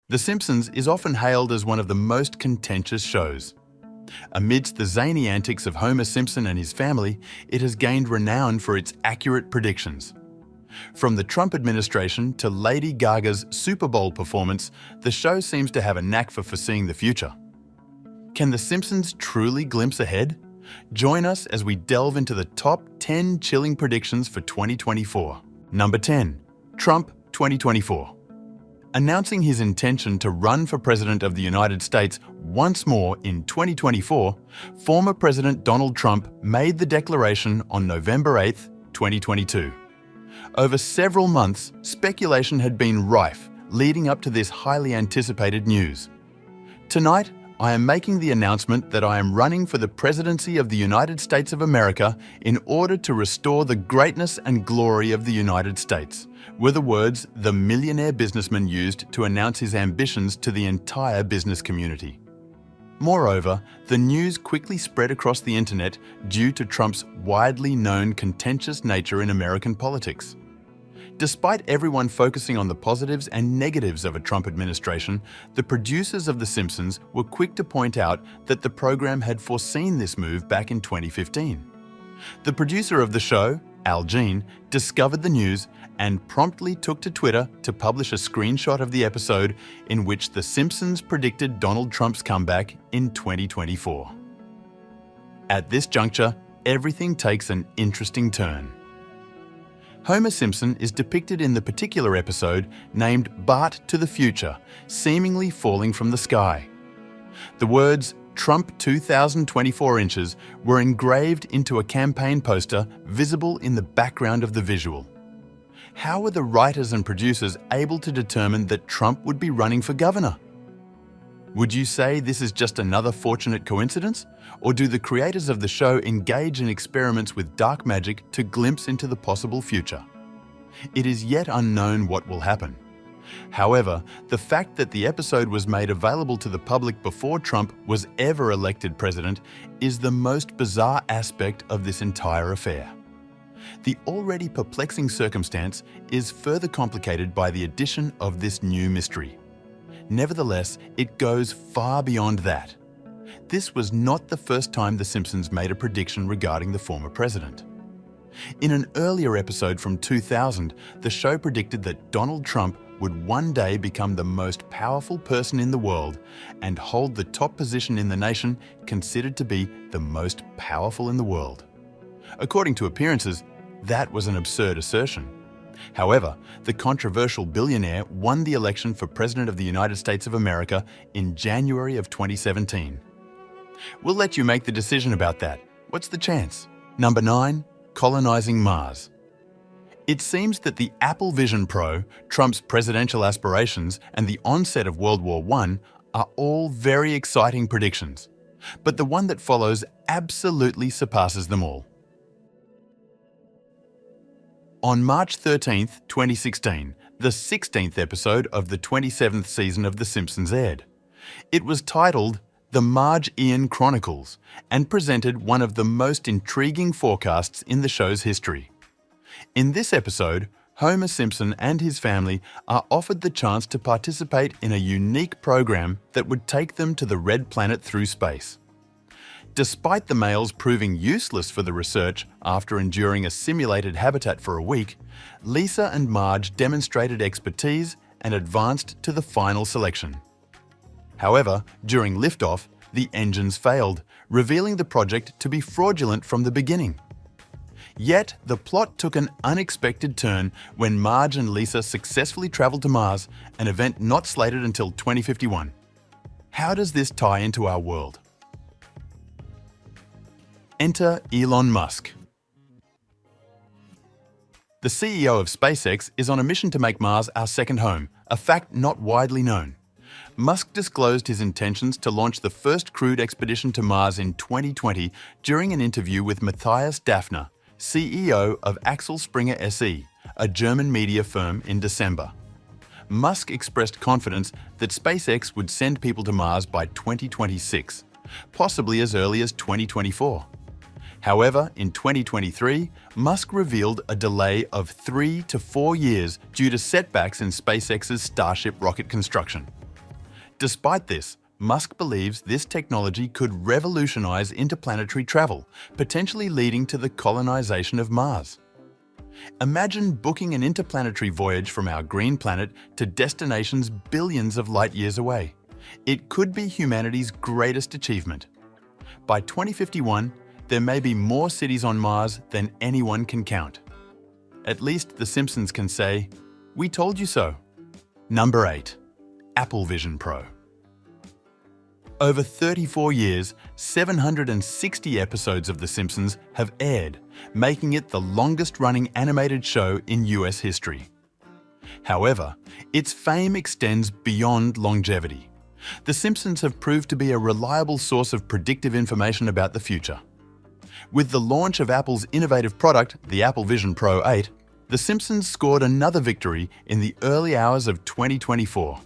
The Simpsons is often hailed as one of the most contentious shows. Amidst the zany antics of Homer Simpson and his family, it has gained renown for its accurate predictions. From the Trump administration to Lady Gaga's Super Bowl performance, the show seems to have a knack for foreseeing the future. Can The Simpsons truly glimpse ahead? Join us as we delve into the top 10 chilling predictions for 2024. Number 10. Trump 2024. Announcing his intention to run for President of the United States once more in 2024, former President Donald Trump made the declaration on November 8, 2022. Over several months, speculation had been rife leading up to this highly anticipated news. Tonight, I am making the announcement that I am running for the presidency of the United States of America in order to restore the greatness and glory of the United States, were the words the millionaire businessman used to announce his ambitions to the entire business community. Moreover, the news quickly spread across the internet due to Trump's widely known contentious nature in American politics. Despite everyone focusing on the positives and negatives of a Trump administration, the producers of The Simpsons were quick to point out that the program had foreseen this move back in 2015. The producer of the show, Al Jean, discovered the news and promptly took to Twitter to publish a screenshot of the episode in which The Simpsons predicted Donald Trump's comeback in 2024. At this juncture, everything takes an interesting turn. Homer Simpson is depicted in the particular episode named Bart to the Future, seemingly falling from the sky. The words Trump 2024 inches were engraved into a campaign poster visible in the background of the visual. How were the writers and producers able to determine that Trump would be running for governor? Would you say this is just another fortunate coincidence? Or do the creators of the show engage in experiments with dark magic to glimpse into the possible future? It is yet unknown what will happen. However, the fact that the episode was made available to the public before Trump was ever elected president is the most bizarre aspect of this entire affair. The already perplexing circumstance is further complicated by the addition of this new mystery. Nevertheless, it goes far beyond that. This was not the first time The Simpsons made a prediction regarding the former president. In an earlier episode from 2000, the show predicted that Donald Trump would one day become the most powerful person in the world and hold the top position in the nation considered to be the most powerful in the world. According to appearances, that was an absurd assertion. However, the controversial billionaire won the election for President of the United States of America in January of 2017. We'll let you make the decision about that. What's the chance? Number 9. Colonizing Mars. It seems that the Apple Vision Pro, Trump's presidential aspirations, and the onset of World War I are all very exciting predictions. But the one that follows absolutely surpasses them all. On March 13, 2016, the 16th episode of the 27th season of The Simpsons aired. It was titled The Marge Ian Chronicles and presented one of the most intriguing forecasts in the show's history. In this episode, Homer Simpson and his family are offered the chance to participate in a unique program that would take them to the Red Planet through space. Despite the males proving useless for the research after enduring a simulated habitat for a week, Lisa and Marge demonstrated expertise and advanced to the final selection. However, during liftoff, the engines failed, revealing the project to be fraudulent from the beginning. Yet, the plot took an unexpected turn when Marge and Lisa successfully traveled to Mars, an event not slated until 2051. How does this tie into our world? Enter Elon Musk. The CEO of SpaceX is on a mission to make Mars our second home, a fact not widely known. Musk disclosed his intentions to launch the first crewed expedition to Mars in 2020 during an interview with Matthias Dafner, CEO of Axel Springer SE, a German media firm, in December. Musk expressed confidence that SpaceX would send people to Mars by 2026, possibly as early as 2024. However, in 2023, Musk revealed a delay of 3 to 4 years due to setbacks in SpaceX's Starship rocket construction. Despite this, Musk believes this technology could revolutionize interplanetary travel, potentially leading to the colonization of Mars. Imagine booking an interplanetary voyage from our green planet to destinations billions of light years away. It could be humanity's greatest achievement. By 2051, there may be more cities on Mars than anyone can count. At least the Simpsons can say, "We told you so." Number 8. Apple Vision Pro. Over 34 years, 760 episodes of The Simpsons have aired, making it the longest-running animated show in US history. However, its fame extends beyond longevity. The Simpsons have proved to be a reliable source of predictive information about the future. With the launch of Apple's innovative product, the Apple Vision Pro 8, The Simpsons scored another victory in the early hours of 2024.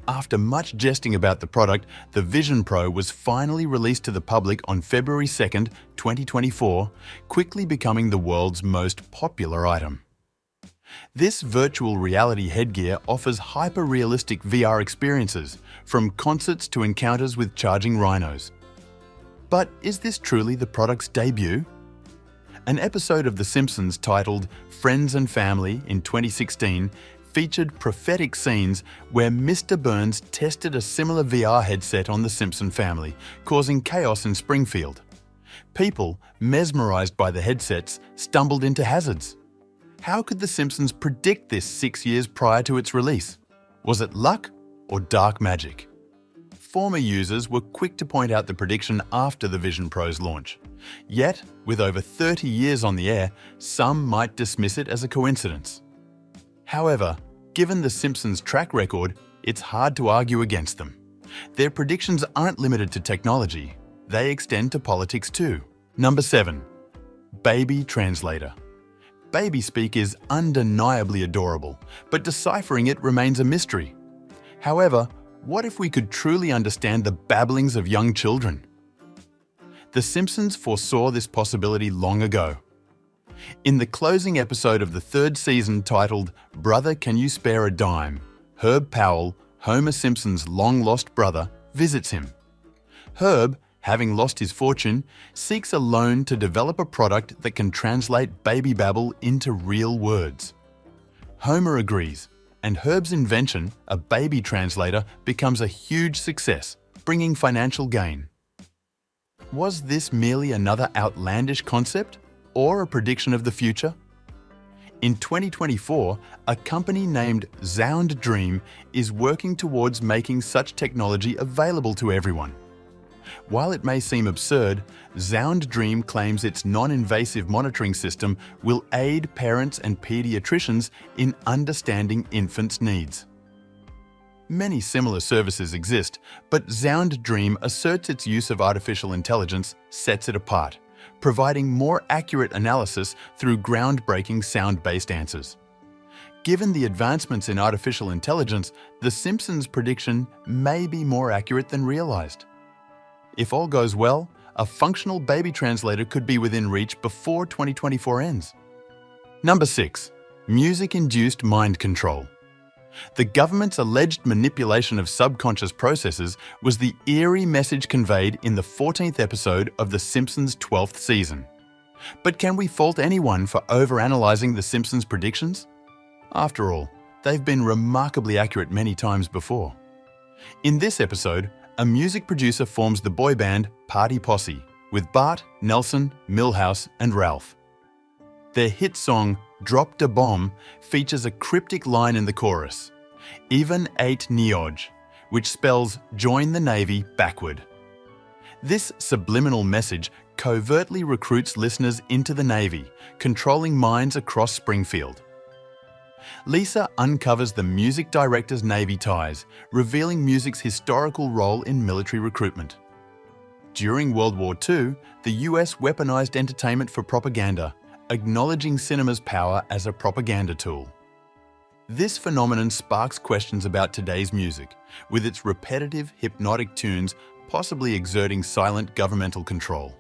After much jesting about the product, the Vision Pro was finally released to the public on February 2nd, 2024, quickly becoming the world's most popular item. This virtual reality headgear offers hyper-realistic VR experiences, from concerts to encounters with charging rhinos. But is this truly the product's debut? An episode of The Simpsons titled Friends and Family in 2016 featured prophetic scenes where Mr. Burns tested a similar VR headset on the Simpson family, causing chaos in Springfield. People, mesmerized by the headsets, stumbled into hazards. How could The Simpsons predict this 6 years prior to its release? Was it luck or dark magic? Former users were quick to point out the prediction after the Vision Pro's launch. Yet, with over 30 years on the air, some might dismiss it as a coincidence. However, given The Simpsons' track record, it's hard to argue against them. Their predictions aren't limited to technology. They extend to politics too. Number 7. Baby Translator. Baby speak is undeniably adorable, but deciphering it remains a mystery. However, what if we could truly understand the babblings of young children? The Simpsons foresaw this possibility long ago. In the closing episode of the 3rd season titled Brother, Can You Spare a Dime?, Herb Powell, Homer Simpson's long-lost brother, visits him. Herb, having lost his fortune, seeks a loan to develop a product that can translate baby babble into real words. Homer agrees, and Herb's invention, a baby translator, becomes a huge success, bringing financial gain. Was this merely another outlandish concept, or a prediction of the future? In 2024, a company named Zound Dream is working towards making such technology available to everyone. While it may seem absurd, Zound Dream claims its non-invasive monitoring system will aid parents and pediatricians in understanding infants' needs. Many similar services exist, but Zound Dream asserts its use of artificial intelligence sets it apart, providing more accurate analysis through groundbreaking sound-based answers. Given the advancements in artificial intelligence, The Simpsons' prediction may be more accurate than realized. If all goes well, a functional baby translator could be within reach before 2024 ends. Number 6. Music-induced mind control. The government's alleged manipulation of subconscious processes was the eerie message conveyed in the 14th episode of The Simpsons' 12th season. But can we fault anyone for overanalyzing The Simpsons' predictions? After all, they've been remarkably accurate many times before. In this episode, a music producer forms the boy band Party Posse with Bart, Nelson, Milhouse, and Ralph. Their hit song, Drop Da Bomb, features a cryptic line in the chorus, Even 8 Neoj, which spells join the Navy backward. This subliminal message covertly recruits listeners into the Navy, controlling minds across Springfield. Lisa uncovers the music director's Navy ties, revealing music's historical role in military recruitment. During World War II, the US weaponized entertainment for propaganda, acknowledging cinema's power as a propaganda tool. This phenomenon sparks questions about today's music, with its repetitive, hypnotic tunes possibly exerting silent governmental control.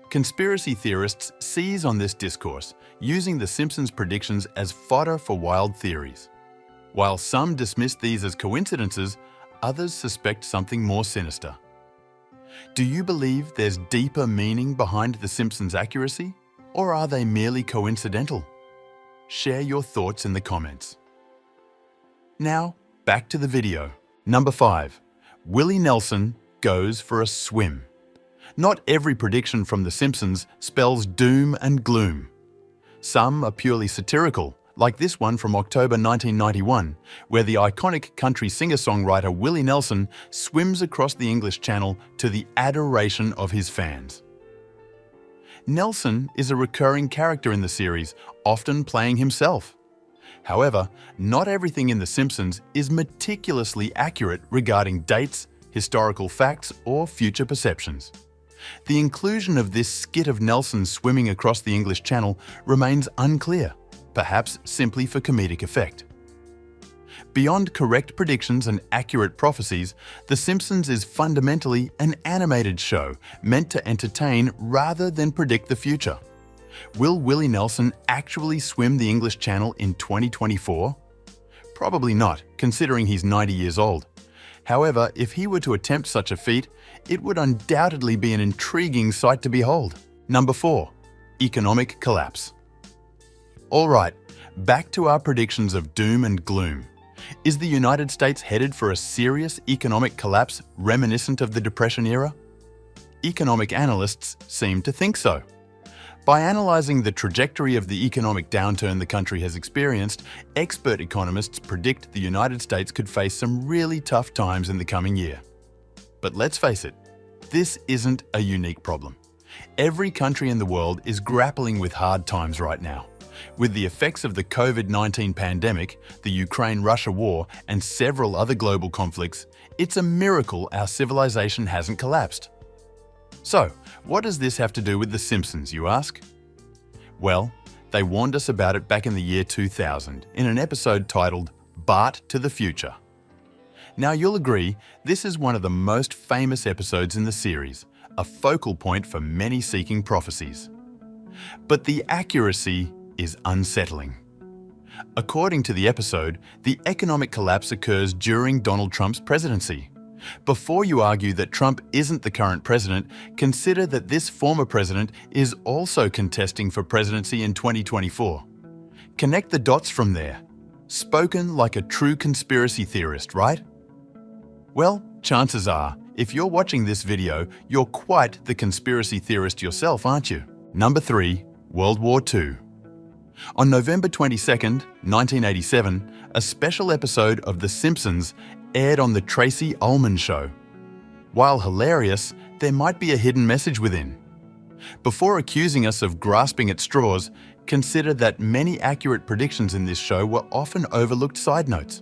Conspiracy theorists seize on this discourse, using The Simpsons' predictions as fodder for wild theories. While some dismiss these as coincidences, others suspect something more sinister. Do you believe there's deeper meaning behind The Simpsons' accuracy, or are they merely coincidental? Share your thoughts in the comments. Now, back to the video. Number 5. Willie Nelson goes for a swim. Not every prediction from The Simpsons spells doom and gloom. Some are purely satirical, like this one from October 1991, where the iconic country singer-songwriter Willie Nelson swims across the English Channel to the adoration of his fans. Nelson is a recurring character in the series, often playing himself. However, not everything in The Simpsons is meticulously accurate regarding dates, historical facts, or future perceptions. The inclusion of this skit of Nelson swimming across the English Channel remains unclear, perhaps simply for comedic effect. Beyond correct predictions and accurate prophecies, The Simpsons is fundamentally an animated show meant to entertain rather than predict the future. Will Willie Nelson actually swim the English Channel in 2024? Probably not, considering he's 90 years old. However, if he were to attempt such a feat, it would undoubtedly be an intriguing sight to behold. Number 4. Economic collapse. All right, back to our predictions of doom and gloom. Is the United States headed for a serious economic collapse reminiscent of the Depression era? Economic analysts seem to think so. By analysing the trajectory of the economic downturn the country has experienced, expert economists predict the United States could face some really tough times in the coming year. But let's face it, this isn't a unique problem. Every country in the world is grappling with hard times right now. With the effects of the COVID-19 pandemic, the Ukraine-Russia war, and several other global conflicts, it's a miracle our civilization hasn't collapsed. So, what does this have to do with The Simpsons, you ask? Well, they warned us about it back in the year 2000 in an episode titled Bart to the Future. Now you'll agree, this is one of the most famous episodes in the series, a focal point for many seeking prophecies. But the accuracy is unsettling. According to the episode, the economic collapse occurs during Donald Trump's presidency. Before you argue that Trump isn't the current president, consider that this former president is also contesting for presidency in 2024. Connect the dots from there. Spoken like a true conspiracy theorist, right? Well, chances are, if you're watching this video, you're quite the conspiracy theorist yourself, aren't you? Number 3. World War II. On November 22, 1987, a special episode of The Simpsons aired on The Tracy Ullman Show. While hilarious, there might be a hidden message within. Before accusing us of grasping at straws, consider that many accurate predictions in this show were often overlooked side notes.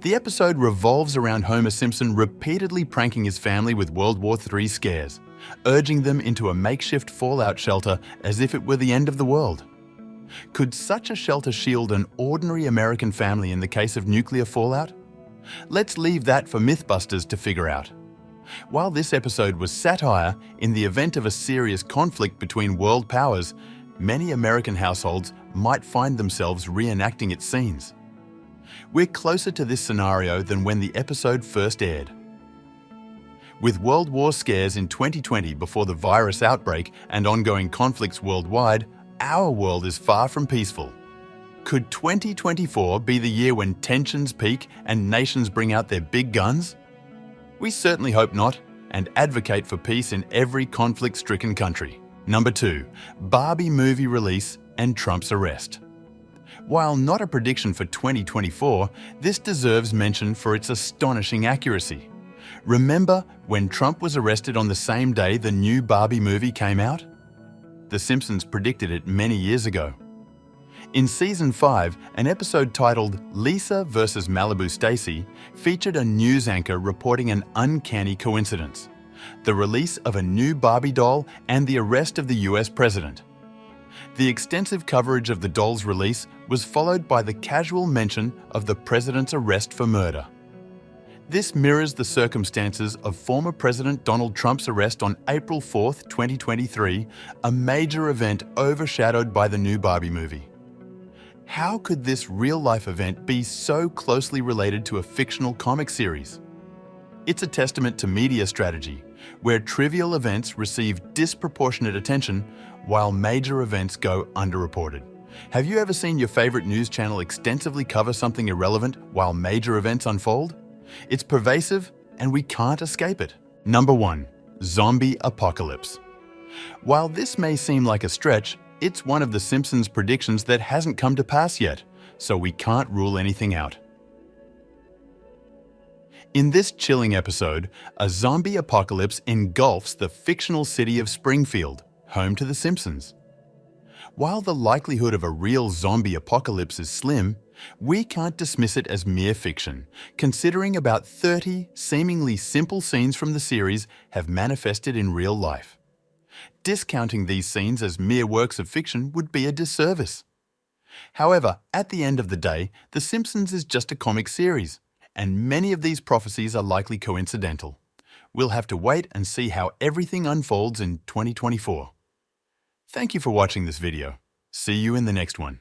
The episode revolves around Homer Simpson repeatedly pranking his family with World War III scares, urging them into a makeshift fallout shelter as if it were the end of the world. Could such a shelter shield an ordinary American family in the case of nuclear fallout? Let's leave that for Mythbusters to figure out. While this episode was satire, in the event of a serious conflict between world powers, many American households might find themselves reenacting its scenes. We're closer to this scenario than when the episode first aired. With World War scares in 2020 before the virus outbreak and ongoing conflicts worldwide, our world is far from peaceful. Could 2024 be the year when tensions peak and nations bring out their big guns? We certainly hope not, and advocate for peace in every conflict-stricken country. Number 2. Barbie movie release and Trump's arrest. While not a prediction for 2024, this deserves mention for its astonishing accuracy. Remember when Trump was arrested on the same day the new Barbie movie came out? The Simpsons predicted it many years ago. In Season 5, an episode titled Lisa vs. Malibu Stacy featured a news anchor reporting an uncanny coincidence: the release of a new Barbie doll and the arrest of the US president. The extensive coverage of the doll's release was followed by the casual mention of the president's arrest for murder. This mirrors the circumstances of former President Donald Trump's arrest on April 4, 2023, a major event overshadowed by the new Barbie movie. How could this real-life event be so closely related to a fictional comic series? It's a testament to media strategy, where trivial events receive disproportionate attention while major events go underreported. Have you ever seen your favorite news channel extensively cover something irrelevant while major events unfold? It's pervasive and we can't escape it. Number 1. Zombie apocalypse. While this may seem like a stretch, it's one of the Simpsons predictions that hasn't come to pass yet, so we can't rule anything out. In this chilling episode, a zombie apocalypse engulfs the fictional city of Springfield, home to The Simpsons. While the likelihood of a real zombie apocalypse is slim, we can't dismiss it as mere fiction, considering about 30 seemingly simple scenes from the series have manifested in real life. Discounting these scenes as mere works of fiction would be a disservice. However, at the end of the day, The Simpsons is just a comic series, and many of these prophecies are likely coincidental. We'll have to wait and see how everything unfolds in 2024. Thank you for watching this video. See you in the next one.